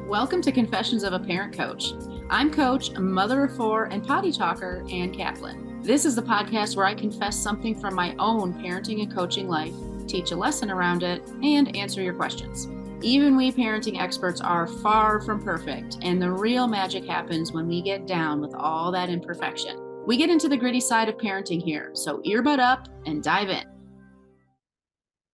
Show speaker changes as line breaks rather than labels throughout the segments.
Welcome to Confessions of a Parent Coach. I'm Coach, a mother of four, and potty talker, Ann Kaplan. This is the podcast where I confess something from my own parenting and coaching life, teach a lesson around it, and answer your questions. Even we parenting experts are far from perfect, and the real magic happens when we get down with all that imperfection. We get into the gritty side of parenting here, so earbud up and dive in.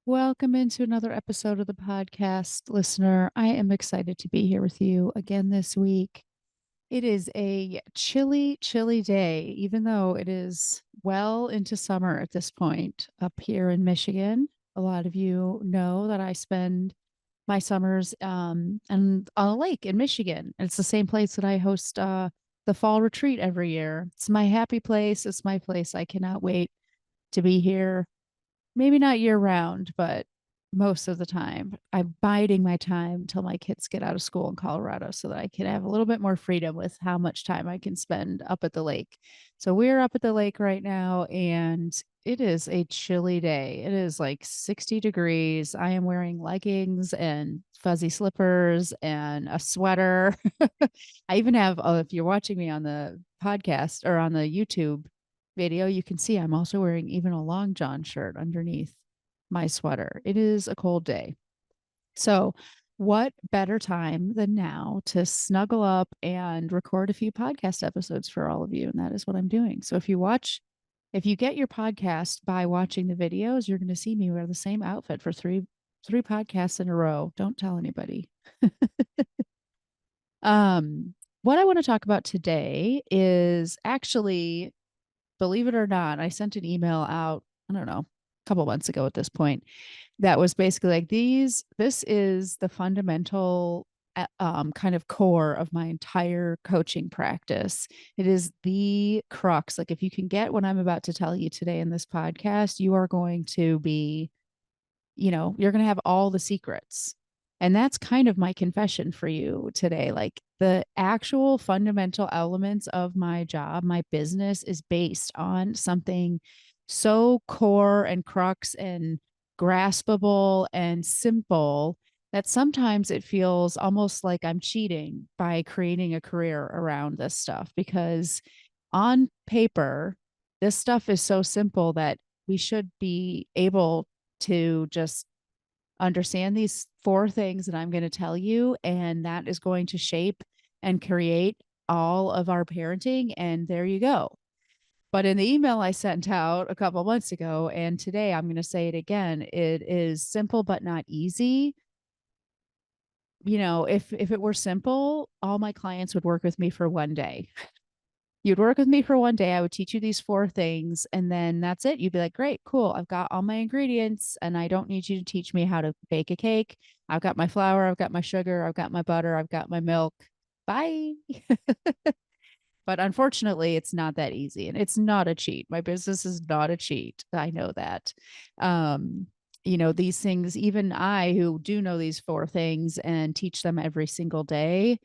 Welcome into another episode of the podcast, listener. I am excited to be here with you again this week. It is a chilly, chilly day, even though it is well into summer at this point up here in Michigan. A lot of you know that I spend my summers and on a lake in Michigan. It's the same place that I host the fall retreat every year. It's my happy place. It's my place. I cannot wait to be here. Maybe not year round, but most of the time. I'm biding my time till my kids get out of school in Colorado so that I can have a little bit more freedom with how much time I can spend up at the lake. So we're up at the lake right now and it is a chilly day. It is like 60 degrees. I am wearing leggings and fuzzy slippers and a sweater. I even have, if you're watching me on the podcast or on the YouTube video, you can see I'm also wearing even a long john shirt underneath my sweater. It is a cold day. So, what better time than now to snuggle up and record a few podcast episodes for all of you? And that is what I'm doing. So, if you get your podcast by watching the videos, you're going to see me wear the same outfit for three podcasts in a row. Don't tell anybody. What I want to talk about today is actually, believe it or not, I sent an email out, I don't know, a couple months ago at this point, that was basically like this is the fundamental kind of core of my entire coaching practice. It is the crux. Like if you can get what I'm about to tell you today in this podcast, you are going to be, you're going to have all the secrets. And that's kind of my confession for you today. Like the actual fundamental elements of my job, my business is based on something so core and crux and graspable and simple that sometimes it feels almost like I'm cheating by creating a career around this stuff because on paper, this stuff is so simple that we should be able to just understand these four things that I'm going to tell you, and that is going to shape and create all of our parenting. And there you go. But in the email I sent out a couple months ago, and today I'm going to say it again, it is simple but not easy. If it were simple, all my clients would work with me for one day. You'd work with me for one day. I would teach you these four things, and then that's it. You'd be like, great, cool. I've got all my ingredients, and I don't need you to teach me how to bake a cake. I've got my flour, I've got my sugar, I've got my butter, I've got my milk. Bye. But unfortunately, it's not that easy, and it's not a cheat. My business is not a cheat. I know that. These things, even I, who do know these four things and teach them every single day,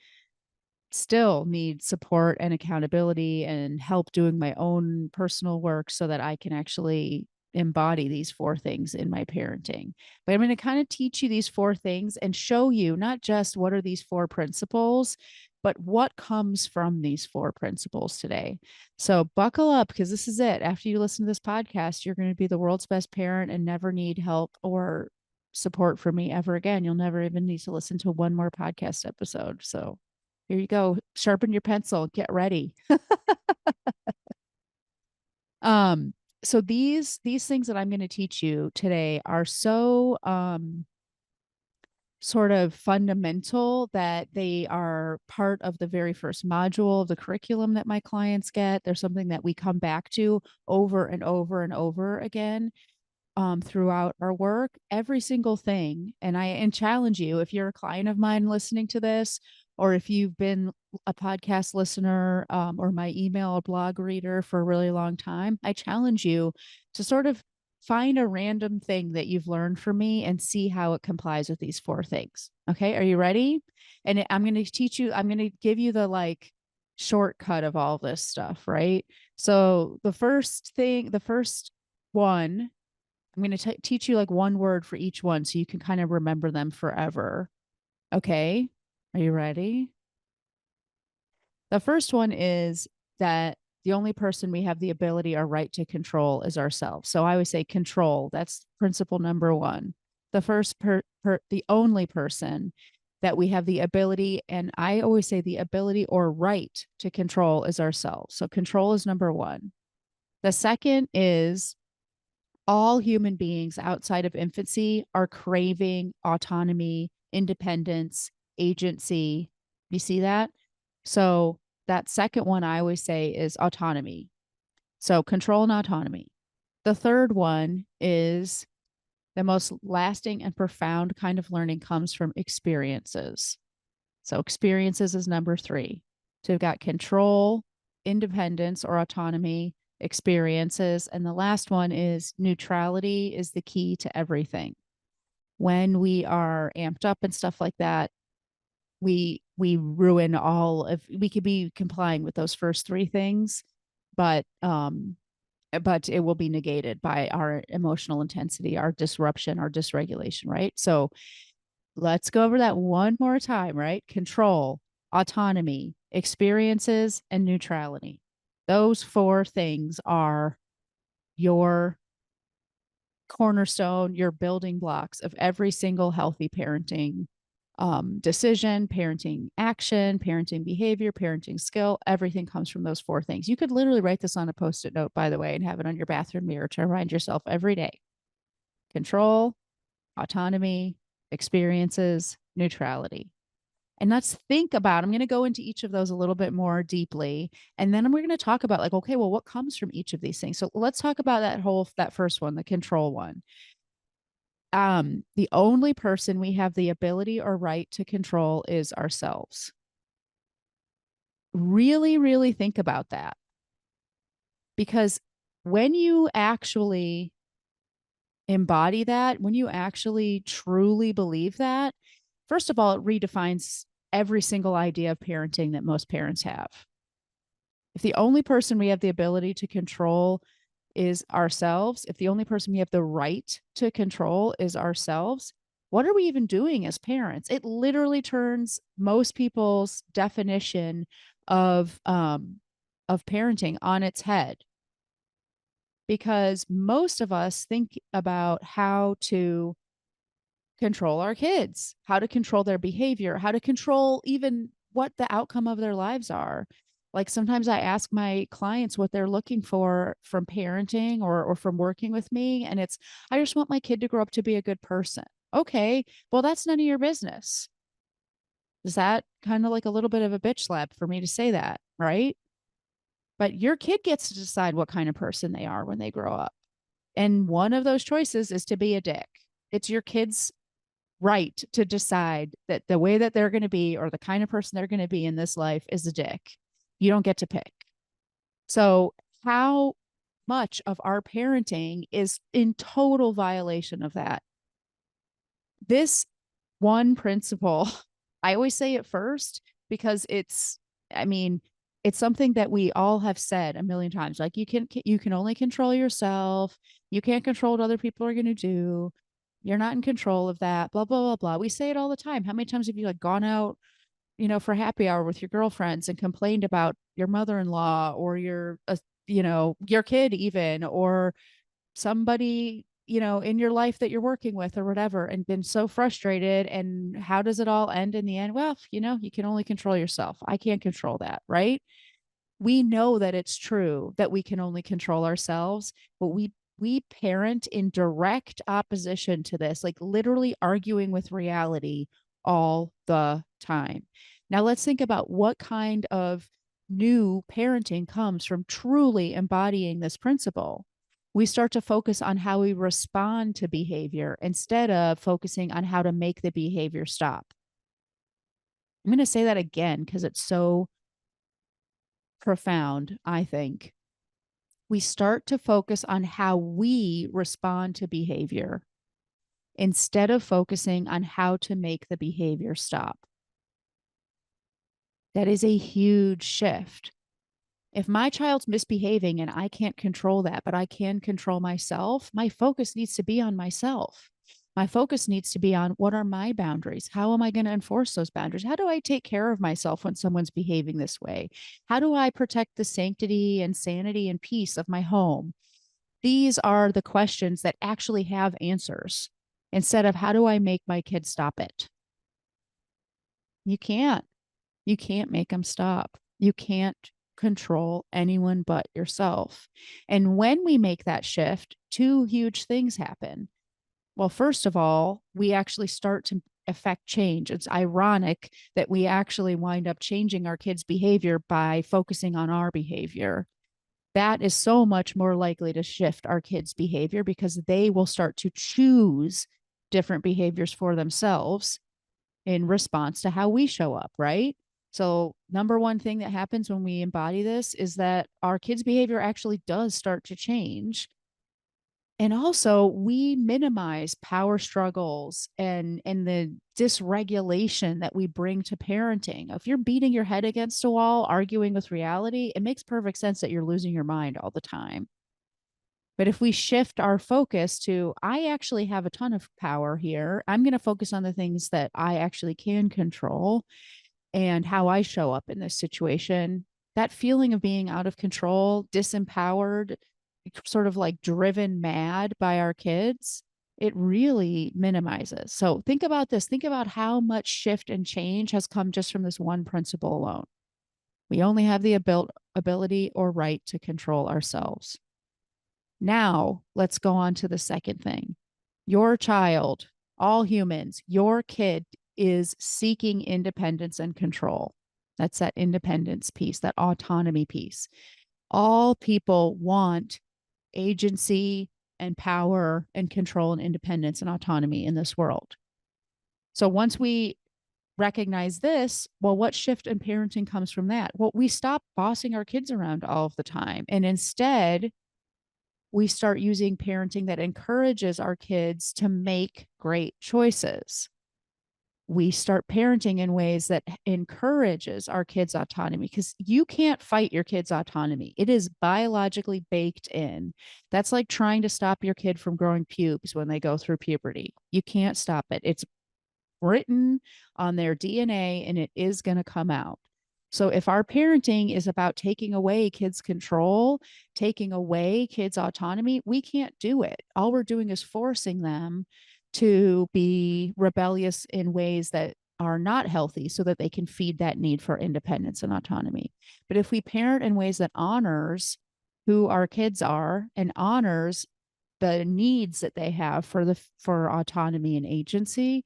still need support and accountability and help doing my own personal work so that I can actually embody these four things in my parenting. But I'm going to kind of teach you these four things and show you not just what are these four principles, but what comes from these four principles today. So buckle up because this is it. After you listen to this podcast, you're going to be the world's best parent and never need help or support from me ever again. You'll never even need to listen to one more podcast episode. So here you go. Sharpen your pencil. Get ready. um, so these things that I'm going to teach you today are so sort of fundamental that they are part of the very first module of the curriculum that my clients get. They're something that we come back to over and over and over again throughout our work, every single thing. And challenge you, if you're a client of mine listening to this, or if you've been a podcast listener or my email or blog reader for a really long time, I challenge you to sort of find a random thing that you've learned from me and see how it complies with these four things. Okay. Are you ready? And I'm going to teach you, I'm going to give you the shortcut of all this stuff. Right. So the first one, I'm going to teach you one word for each one so you can kind of remember them forever. Okay. Are you ready? The first one is that the only person we have the ability or right to control is ourselves. So I always say control. That's principle number one. The the only person that we have the ability, and I always say the ability or right to control is ourselves. So control is number one. The second is all human beings outside of infancy are craving autonomy, independence, agency. You see that? So that second one I always say is autonomy. So control and autonomy. The third one is the most lasting and profound kind of learning comes from experiences. So experiences is number three. So we've got control, independence or autonomy, experiences. And the last one is neutrality is the key to everything. When we are amped up and stuff like that, we ruin all of we could be complying with those first three things, but it will be negated by our emotional intensity, our disruption, our dysregulation, right? So let's go over that one more time, right? Control, autonomy, experiences, and neutrality. Those four things are your cornerstone, your building blocks of every single healthy parenting decision, parenting action, parenting behavior, parenting skill. Everything comes from those four things. You could literally write this on a post-it note, by the way, and have it on your bathroom mirror to remind yourself every day. Control, autonomy, experiences, neutrality. And let's think about, I'm going to go into each of those a little bit more deeply. And then we're going to talk about like, okay, well, what comes from each of these things? So let's talk about that first one, the control one. The only person we have the ability or right to control is ourselves. Really, really think about that. Because when you actually embody that, when you actually truly believe that, first of all, it redefines every single idea of parenting that most parents have. If the only person we have the ability to control is ourselves, if the only person we have the right to control is ourselves, what are we even doing as parents? It literally turns most people's definition of parenting on its head, because most of us think about how to control our kids, how to control their behavior, how to control even what the outcome of their lives are. Like sometimes I ask my clients what they're looking for from parenting or from working with me. And it's, I just want my kid to grow up to be a good person. Okay, well, that's none of your business. Is that kind of like a little bit of a bitch slap for me to say that, right? But your kid gets to decide what kind of person they are when they grow up. And one of those choices is to be a dick. It's your kid's right to decide that the way that they're going to be or the kind of person they're going to be in this life is a dick. You don't get to pick. So, how much of our parenting is in total violation of that? This one principle, I always say it first because I mean, it's something that we all have said a million times. Like you can only control yourself. You can't control what other people are going to do. You're not in control of that. Blah blah blah blah. We say it all the time. How many times have you like gone out, for happy hour with your girlfriends and complained about your mother-in-law or your kid even, or somebody, in your life that you're working with or whatever, and been so frustrated. And how does it all end in the end? Well, you can only control yourself. I can't control that, right? We know that it's true that we can only control ourselves, but we parent in direct opposition to this, like literally arguing with reality all the time. Now let's think about what kind of new parenting comes from truly embodying this principle. We start to focus on how we respond to behavior instead of focusing on how to make the behavior stop. I'm going to say that again because it's so profound, I think. We start to focus on how we respond to behavior instead of focusing on how to make the behavior stop. That is a huge shift. If my child's misbehaving and I can't control that, but I can control myself, my focus needs to be on myself. My focus needs to be on what are my boundaries? How am I going to enforce those boundaries? How do I take care of myself when someone's behaving this way? How do I protect the sanctity and sanity and peace of my home? These are the questions that actually have answers instead of how do I make my kid stop it? You can't. You can't make them stop. You can't control anyone but yourself. And when we make that shift, two huge things happen. Well, first of all, we actually start to affect change. It's ironic that we actually wind up changing our kids' behavior by focusing on our behavior. That is so much more likely to shift our kids' behavior because they will start to choose different behaviors for themselves in response to how we show up, right? So, number one thing that happens when we embody this is that our kids' behavior actually does start to change. And also, we minimize power struggles and the dysregulation that we bring to parenting. If you're beating your head against a wall, arguing with reality, it makes perfect sense that you're losing your mind all the time. But if we shift our focus to, I actually have a ton of power here, I'm going to focus on the things that I actually can control and how I show up in this situation. That feeling of being out of control, disempowered, sort of like driven mad by our kids, it really minimizes. So think about this. Think about how much shift and change has come just from this one principle alone. We only have the ability or right to control ourselves. Now, let's go on to the second thing. Your child, all humans, your kid is seeking independence and control. That's that independence piece, that autonomy piece. All people want agency and power and control and independence and autonomy in this world. So once we recognize this, well, what shift in parenting comes from that? Well, we stop bossing our kids around all of the time. And instead, we start using parenting that encourages our kids to make great choices. We start parenting in ways that encourages our kids' autonomy because you can't fight your kids' autonomy. It is biologically baked in. That's like trying to stop your kid from growing pubes when they go through puberty. You can't stop it. It's written on their DNA and it is going to come out. So if our parenting is about taking away kids' control, taking away kids' autonomy, we can't do it. All we're doing is forcing them to be rebellious in ways that are not healthy so that they can feed that need for independence and autonomy. But if we parent in ways that honors who our kids are and honors the needs that they have for autonomy and agency,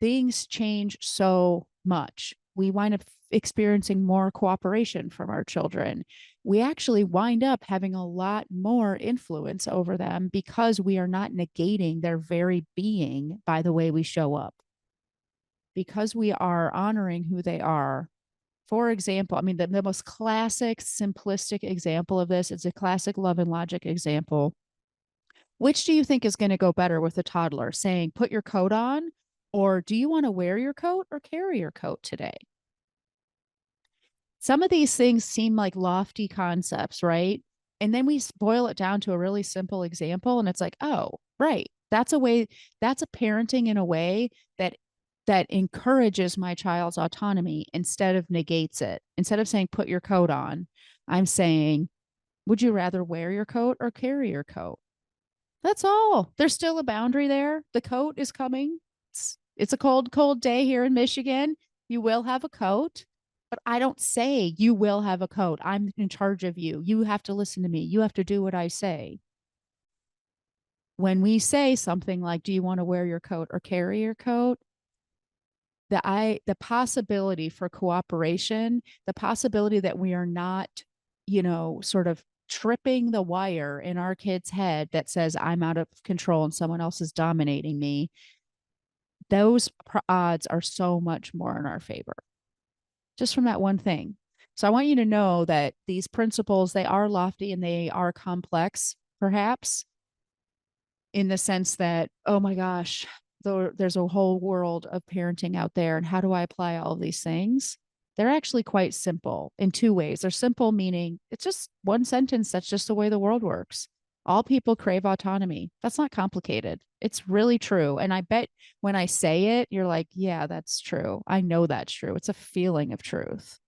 things change so much. We wind up experiencing more cooperation from our children. We actually wind up having a lot more influence over them because we are not negating their very being by the way we show up. Because we are honoring who they are. For example, I mean, the most classic, simplistic example of this is a classic Love and Logic example. Which do you think is going to go better with a toddler saying, put your coat on? Or do you want to wear your coat or carry your coat today? Some of these things seem like lofty concepts, right? And then we boil it down to a really simple example and it's like, oh, right. That's a way, that's a parenting in a way that encourages my child's autonomy instead of negates it. Instead of saying put your coat on, I'm saying, would you rather wear your coat or carry your coat? That's all. There's still a boundary there. The coat is coming. It's a cold, cold day here in Michigan. You will have a coat, but I don't say you will have a coat. I'm in charge of you. You have to listen to me. You have to do what I say. When we say something like, do you want to wear your coat or carry your coat? The possibility for cooperation, the possibility that we are not, sort of tripping the wire in our kid's head that says I'm out of control and someone else is dominating me, those odds are so much more in our favor just from that one thing. So I want you to know that these principles, they are lofty and they are complex, perhaps, in the sense that, oh my gosh, there's a whole world of parenting out there. And how do I apply all of these things? They're actually quite simple in two ways. They're simple, meaning it's just one sentence. That's just the way the world works. All people crave autonomy. That's not complicated. It's really true. And I bet when I say it, you're like, yeah, that's true. I know that's true. It's a feeling of truth.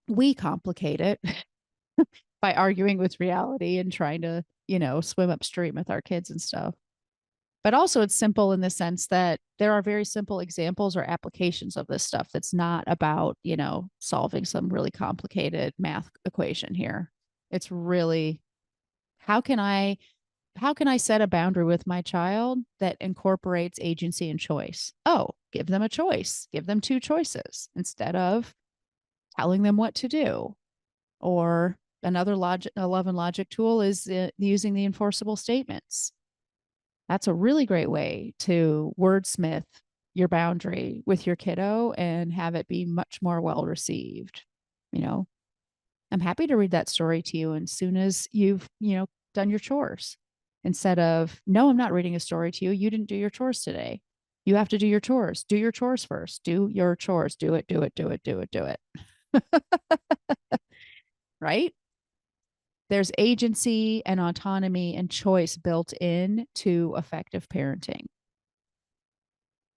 We complicate it by arguing with reality and trying to, swim upstream with our kids and stuff. But also, it's simple in the sense that there are very simple examples or applications of this stuff that's not about, solving some really complicated math equation here. It's really how can I set a boundary with my child that incorporates agency and choice? Oh, give them a choice. Give them two choices instead of telling them what to do. Or another love and logic tool is using the enforceable statements. That's a really great way to wordsmith your boundary with your kiddo and have it be much more well received. I'm happy to read that story to you as soon as you've, done your chores, instead of, no, I'm not reading a story to you. You didn't do your chores today. You have to do your chores. Do your chores first. Do your chores. Do it, do it, do it, do it, do it. Right? There's agency and autonomy and choice built in to effective parenting.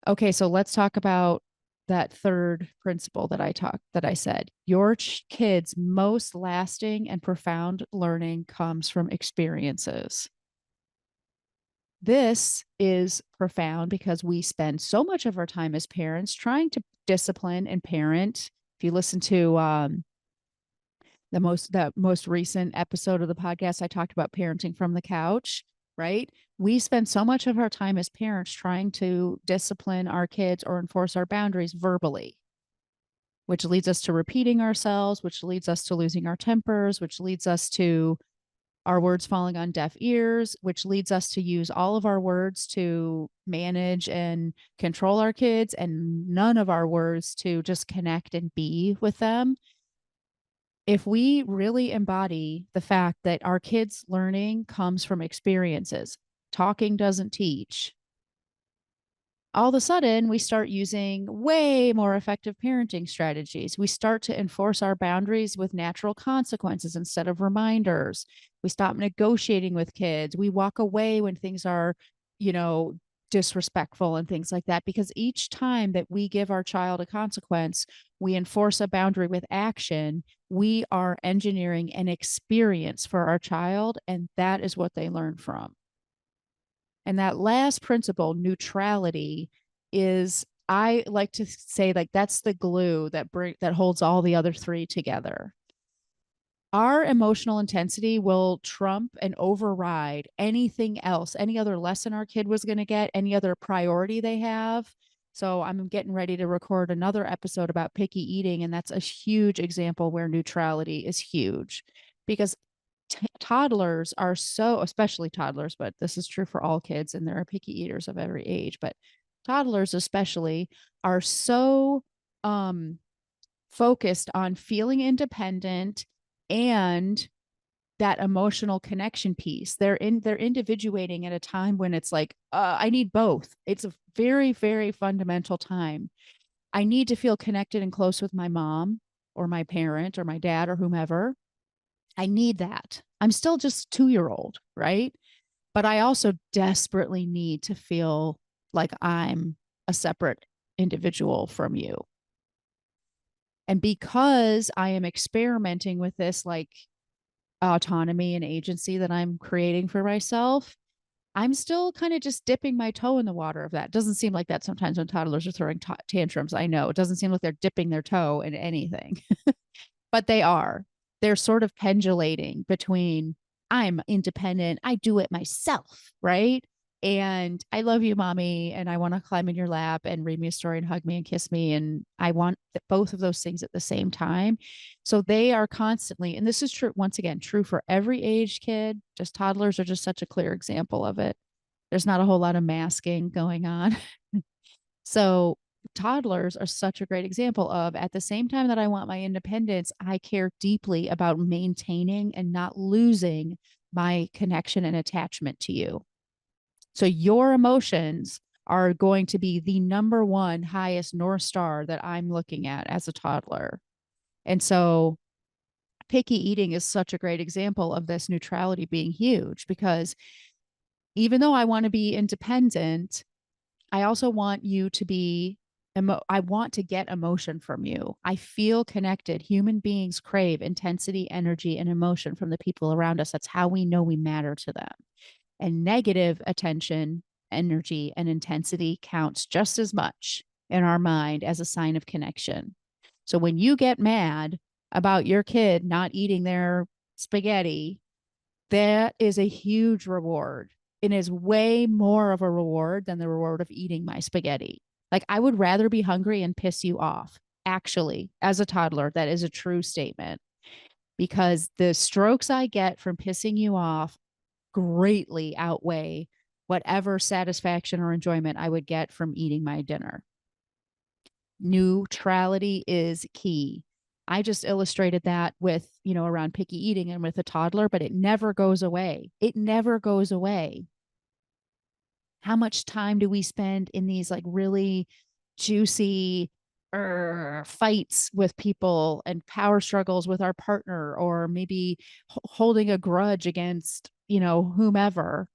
Okay, so let's talk about that third principle that I said. Your kids' most lasting and profound learning comes from experiences. This is profound because we spend so much of our time as parents trying to discipline and parent. If you listen to the most recent episode of the podcast, I talked about parenting from the couch, right? We spend so much of our time as parents trying to discipline our kids or enforce our boundaries verbally, which leads us to repeating ourselves, which leads us to losing our tempers, which leads us to our words falling on deaf ears, which leads us to use all of our words to manage and control our kids and none of our words to just connect and be with them. If we really embody the fact that our kids' learning comes from experiences, talking doesn't teach, all of a sudden we start using way more effective parenting strategies. We start to enforce our boundaries with natural consequences instead of reminders. We stop negotiating with kids. We walk away when things are, disrespectful and things like that, because each time that we give our child a consequence, we enforce a boundary with action, we are engineering an experience for our child, and that is what they learn from. And that last principle, neutrality, is, I like to say, like, that's the glue that holds all the other three together. Our emotional intensity will trump and override anything else, any other lesson our kid was going to get, any other priority they have. So I'm getting ready to record another episode about picky eating, and that's a huge example where neutrality is huge, because toddlers are so, especially toddlers, but this is true for all kids, and there are picky eaters of every age, but toddlers especially are so focused on feeling independent and that emotional connection piece. They're individuating at a time when it's like, I need both. It's a very, very fundamental time. I need to feel connected and close with my mom or my parent or my dad or whomever. I need that. I'm still just 2-year-old, right? But I also desperately need to feel like I'm a separate individual from you. And because I am experimenting with this, like, autonomy and agency that I'm creating for myself, I'm still kind of just dipping my toe in the water of that. It doesn't seem like that sometimes when toddlers are throwing tantrums. I know it doesn't seem like they're dipping their toe in anything, but they are. They're sort of pendulating between, I'm independent, I do it myself, right? And I love you, mommy, and I want to climb in your lap and read me a story and hug me and kiss me. And I want both of those things at the same time. So they are constantly, and this is true, once again, true for every age kid, just toddlers are just such a clear example of it. There's not a whole lot of masking going on. So toddlers are such a great example of, at the same time that I want my independence, I care deeply about maintaining and not losing my connection and attachment to you. So your emotions are going to be the number one highest North Star that I'm looking at as a toddler. And so picky eating is such a great example of this neutrality being huge, because even though I want to be independent, I also want you to be I want to get emotion from you. I feel connected. Human beings crave intensity, energy, and emotion from the people around us. That's how we know we matter to them. And negative attention, energy, and intensity counts just as much in our mind as a sign of connection. So when you get mad about your kid not eating their spaghetti, that is a huge reward. It is way more of a reward than the reward of eating my spaghetti. Like, I would rather be hungry and piss you off. Actually, as a toddler, that is a true statement, because the strokes I get from pissing you off greatly outweigh whatever satisfaction or enjoyment I would get from eating my dinner. Neutrality is key. I just illustrated that with, around picky eating and with a toddler, but it never goes away. It never goes away. How much time do we spend in these like really juicy fights with people and power struggles with our partner, or maybe holding a grudge against, whomever,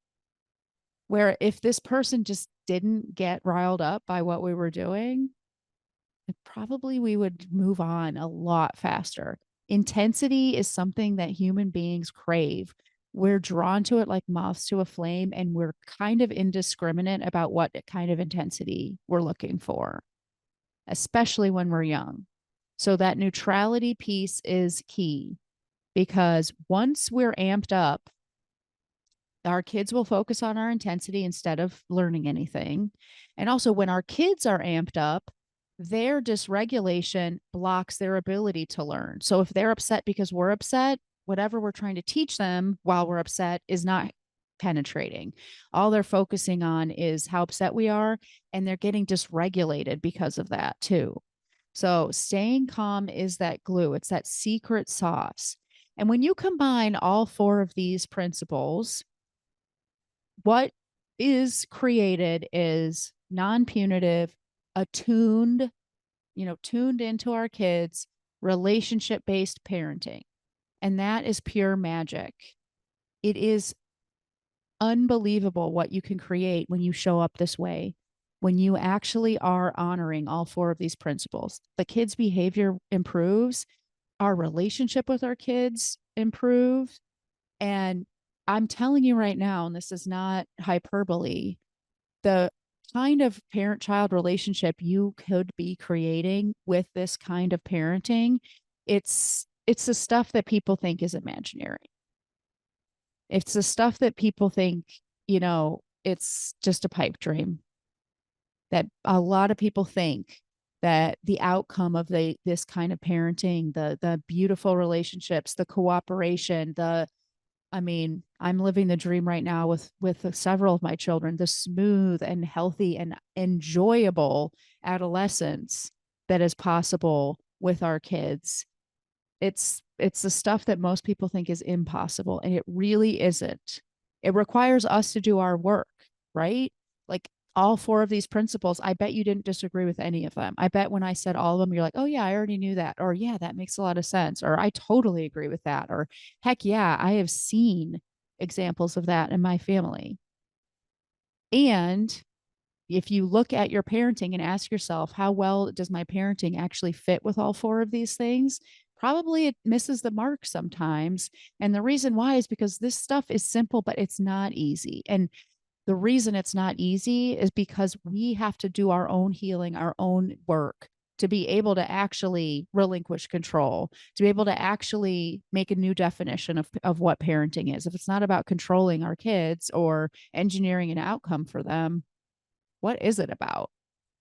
where if this person just didn't get riled up by what we were doing, probably we would move on a lot faster. Intensity is something that human beings crave. We're drawn to it like moths to a flame, and we're kind of indiscriminate about what kind of intensity we're looking for, especially when we're young. So that neutrality piece is key, because once we're amped up, our kids will focus on our intensity instead of learning anything. And also, when our kids are amped up, their dysregulation blocks their ability to learn. So if they're upset because we're upset, whatever we're trying to teach them while we're upset is not penetrating. All they're focusing on is how upset we are, and they're getting dysregulated because of that too. So staying calm is that glue. It's that secret sauce. And when you combine all four of these principles, what is created is non-punitive, attuned, tuned into our kids, relationship-based parenting. And that is pure magic. It is unbelievable what you can create when you show up this way, when you actually are honoring all four of these principles. The kids' behavior improves, our relationship with our kids improves. And I'm telling you right now, and this is not hyperbole, the kind of parent-child relationship you could be creating with this kind of parenting, it's the stuff that people think is imaginary. It's the stuff that people think, it's just a pipe dream. That a lot of people think that the outcome of this kind of parenting, the beautiful relationships, the cooperation, I'm living the dream right now with several of my children, the smooth and healthy and enjoyable adolescence that is possible with our kids. It's the stuff that most people think is impossible, and it really isn't. It requires us to do our work, right? Like, all four of these principles, I bet you didn't disagree with any of them. I bet when I said all of them, you're like, oh yeah, I already knew that. Or yeah, that makes a lot of sense. Or I totally agree with that. Or heck yeah, I have seen examples of that in my family. And if you look at your parenting and ask yourself, how well does my parenting actually fit with all four of these things? Probably it misses the mark sometimes. And the reason why is because this stuff is simple, but it's not easy. And the reason it's not easy is because we have to do our own healing, our own work, to be able to actually relinquish control, to be able to actually make a new definition of what parenting is. If it's not about controlling our kids or engineering an outcome for them, what is it about?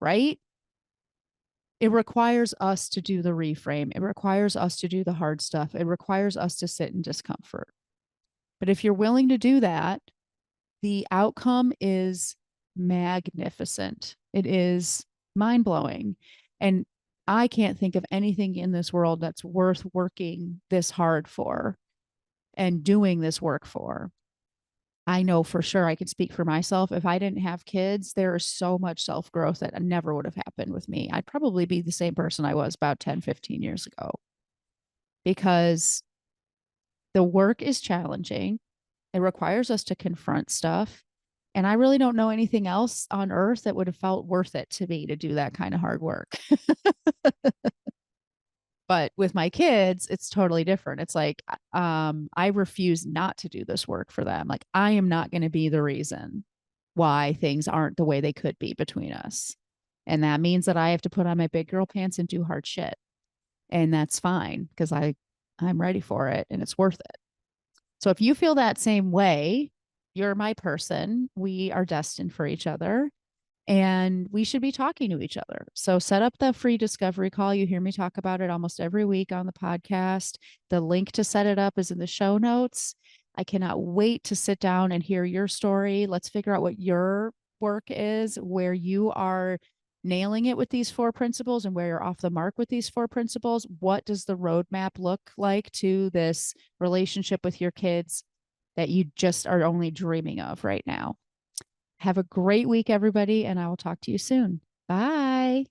Right? It requires us to do the reframe. It requires us to do the hard stuff. It requires us to sit in discomfort. But if you're willing to do that, the outcome is magnificent. It is mind blowing. And I can't think of anything in this world that's worth working this hard for and doing this work for. I know for sure, I could speak for myself. If I didn't have kids, there is so much self growth that never would have happened with me. I'd probably be the same person I was about 10, 15 years ago, because The work is challenging. It requires us to confront stuff. And I really don't know anything else on earth that would have felt worth it to me to do that kind of hard work. But with my kids, it's totally different. It's like, I refuse not to do this work for them. Like, I am not going to be the reason why things aren't the way they could be between us. And that means that I have to put on my big girl pants and do hard shit. And that's fine because I'm ready for it and it's worth it. So if you feel that same way, you're my person. We are destined for each other and we should be talking to each other. So set up the free discovery call. You hear me talk about it almost every week on the podcast. The link to set it up is in the show notes. I cannot wait to sit down and hear your story. Let's figure out what your work is, where you are nailing it with these 4 principles and where you're off the mark with these 4 principles. What does the roadmap look like to this relationship with your kids that you just are only dreaming of right now? Have a great week, everybody, and I will talk to you soon. Bye.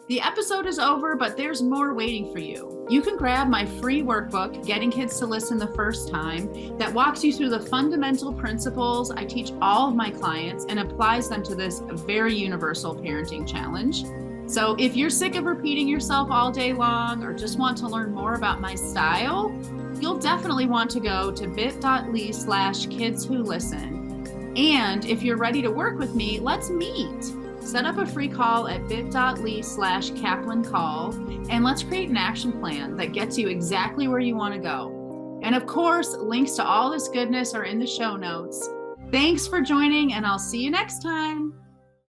The episode is over, but there's more waiting for you. You can grab my free workbook, Getting Kids to Listen the First Time, that walks you through the fundamental principles I teach all of my clients and applies them to this very universal parenting challenge. So if you're sick of repeating yourself all day long or just want to learn more about my style, you'll definitely want to go to bit.ly/kidswholisten. And if you're ready to work with me, let's meet. Set up a free call at bit.ly/Kaplan call, and let's create an action plan that gets you exactly where you want to go. And of course, links to all this goodness are in the show notes. Thanks for joining, and I'll see you next time.